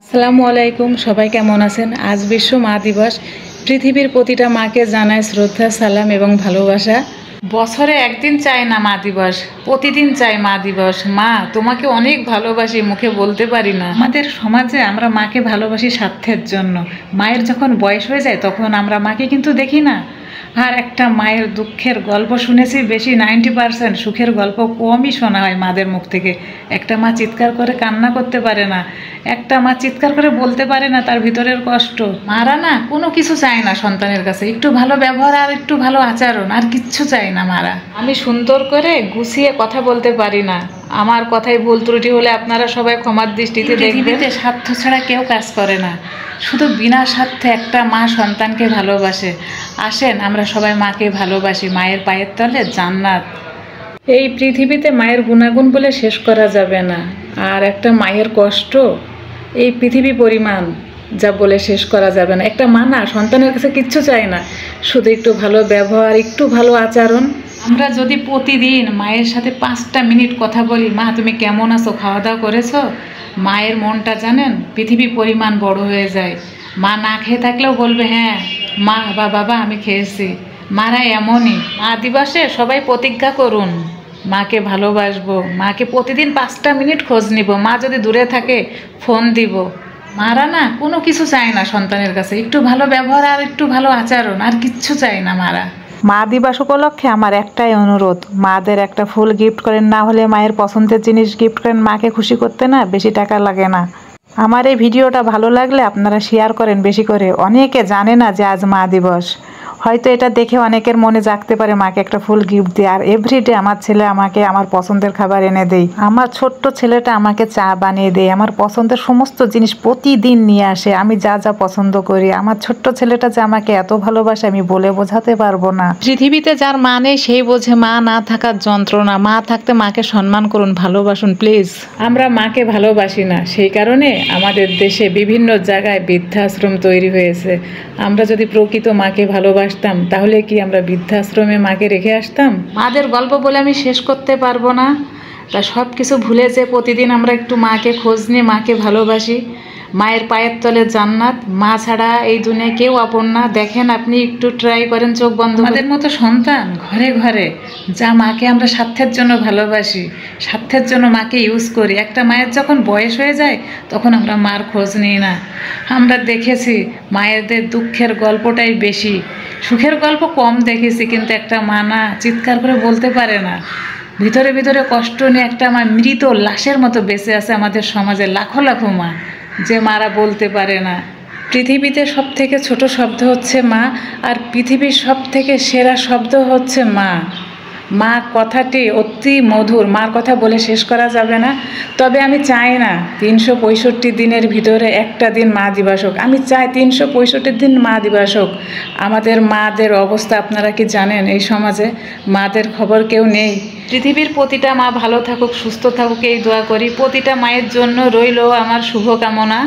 আসসালামু আলাইকুম, সবাই কেমন আছেন? আজ বিশ্ব মা দিবস। পৃথিবীর প্রতিটা মাকে জানায় শ্রদ্ধা, সালাম এবং ভালোবাসা। বছরে একদিন চাই না মা দিবস, প্রতিদিন চাই মা দিবস। মা, তোমাকে অনেক ভালোবাসি, মুখে বলতে পারি না। আমাদের সমাজে আমরা মাকে ভালোবাসি স্বার্থের জন্য। মায়ের যখন বয়স হয়ে যায় তখন আমরা মাকে কিন্তু দেখি না। আর একটা মায়ের দুঃখের গল্প শুনেছি বেশি, 90% সুখের গল্প কমই শোনা হয় মাদের মুখ থেকে। একটা মা চিৎকার করে কান্না করতে পারে না, একটা মা চিৎকার করে বলতে পারে না তার ভিতরের কষ্ট। মারা না কোনো কিছু চায় না সন্তানের কাছে, একটু ভালো ব্যবহার আর একটু ভালো আচরণ, আর কিচ্ছু চায় না মারা। আমি সুন্দর করে গুছিয়ে কথা বলতে পারি না, আমার কথায় ভুল ত্রুটি হলে আপনারা সবাই ক্ষমার দৃষ্টিতে দেখবেন। স্বার্থ ছাড়া কেউ কাজ করে না, শুধু বিনা স্বার্থে একটা মা সন্তানকে ভালোবাসে। আসেন আমরা সবাই মাকে ভালোবাসি, মায়ের পায়ের তলে জান্নাত। এই পৃথিবীতে মায়ের গুণাগুণ বলে শেষ করা যাবে না, আর একটা মায়ের কষ্ট এই পৃথিবী পরিমাণ, যা বলে শেষ করা যাবে না। একটা মা না সন্তানের কাছে কিচ্ছু চায় না, শুধু একটু ভালো ব্যবহার, একটু ভালো আচরণ। আমরা যদি প্রতিদিন মায়ের সাথে 5টা মিনিট কথা বলি, মা তুমি কেমন আছো, খাওয়া দাওয়া করেছো, মায়ের মনটা জানেন পৃথিবী পরিমাণ বড় হয়ে যায়। মা না খেয়ে থাকলেও বলবে হ্যাঁ মা বা বাবা আমি খেয়েছি। মারা এমনই। মা দিবসে সবাই প্রতিজ্ঞা করুন মাকে ভালোবাসবো, মাকে প্রতিদিন 5টা মিনিট খোঁজ নিব, মা যদি দূরে থাকে ফোন দিব। মারা না কোনো কিছু চায় না সন্তানের কাছে, একটু ভালো ব্যবহার আর একটু ভালো আচরণ, আর কিচ্ছু চায় না মারা। মা দিবস উপলক্ষে আমার একটাই অনুরোধ, মাদের একটা ফুল গিফট করেন, না হলে মায়ের পছন্দের জিনিস গিফট করেন। মাকে খুশি করতে না বেশি টাকা লাগে না। আমার এই ভিডিওটা ভালো লাগলে আপনারা শেয়ার করেন বেশি করে। অনেকে জানে না যে আজ মা দিবস, হয়তো এটা দেখে অনেকের মনে জাগতে পারে মাকে একটা ফুল গিফট দিয়ে। আর এভরিডে আমার ছেলে আমাকে আমার পছন্দের খাবার এনে দেয়, আমার ছোট্ট ছেলেটা আমাকে চা বানিয়ে দেয়, আমার পছন্দের সমস্ত জিনিস প্রতিদিন নিয়ে আসে, আমি যা যা পছন্দ করি। আমার ছোট্ট ছেলেটা যে আমাকে এত ভালোবাসে আমি বলে বোঝাতে পারবো না। পৃথিবীতে যার মা নেই সেই বোঝে মা না থাকার যন্ত্রণা। মা থাকতে মাকে সম্মান করুন, ভালোবাসুন প্লিজ। আমরা মাকে ভালোবাসি না, সেই কারণে আমাদের দেশে বিভিন্ন জায়গায় বৃদ্ধাশ্রম তৈরি হয়েছে। আমরা যদি প্রকৃত মাকে ভালোবাসতাম তাহলে কি আমরা বৃদ্ধাশ্রমে মাকে রেখে আসতাম? মাদের গল্প বলে আমি শেষ করতে পারবো না। তা সব কিছু ভুলে যে প্রতিদিন আমরা একটু মাকে খোঁজ নিয়ে মাকে ভালোবাসি। মায়ের পায়ের তলে জান্নাত, মা ছাড়া এই দুনিয়ায় কেউ আপন না। দেখেন আপনি একটু ট্রাই করেন চোখ বন্ধ। আমাদের মতো সন্তান ঘরে ঘরে, যা মাকে আমরা স্বার্থের জন্য ভালোবাসি, স্বার্থের জন্য মাকে ইউজ করি। একটা মায়ের যখন বয়স হয়ে যায় তখন আমরা মার খোঁজ নিই না। আমরা দেখেছি মায়েদের দুঃখের গল্পটাই বেশি, সুখের গল্প কম দেখেছি। কিন্তু একটা মা না চিৎকার করে বলতে পারে না, ভিতরে ভিতরে কষ্ট নিয়ে একটা মা মৃত লাশের মতো বেঁচে আছে আমাদের সমাজে লাখো লাখো মা, যে মারা বলতে পারে না। পৃথিবীতে সব থেকে ছোট শব্দ হচ্ছে মা, আর পৃথিবীর সব থেকে সেরা শব্দ হচ্ছে মা। মা কথাটি অতি মধুর, মার কথা বলে শেষ করা যাবে না। তবে আমি চাই না 365 দিনের ভিতরে একটা দিন মা দিবস হোক। আমি চাই 365 দিন মা দিবস হোক। আমাদের মাদের অবস্থা আপনারা কি জানেন? এই সমাজে মাদের খবর কেউ নেই। পৃথিবীর প্রতিটা মা ভালো থাকুক, সুস্থ থাকুক এই দোয়া করি। প্রতিটা মায়ের জন্য রইল আমার শুভকামনা।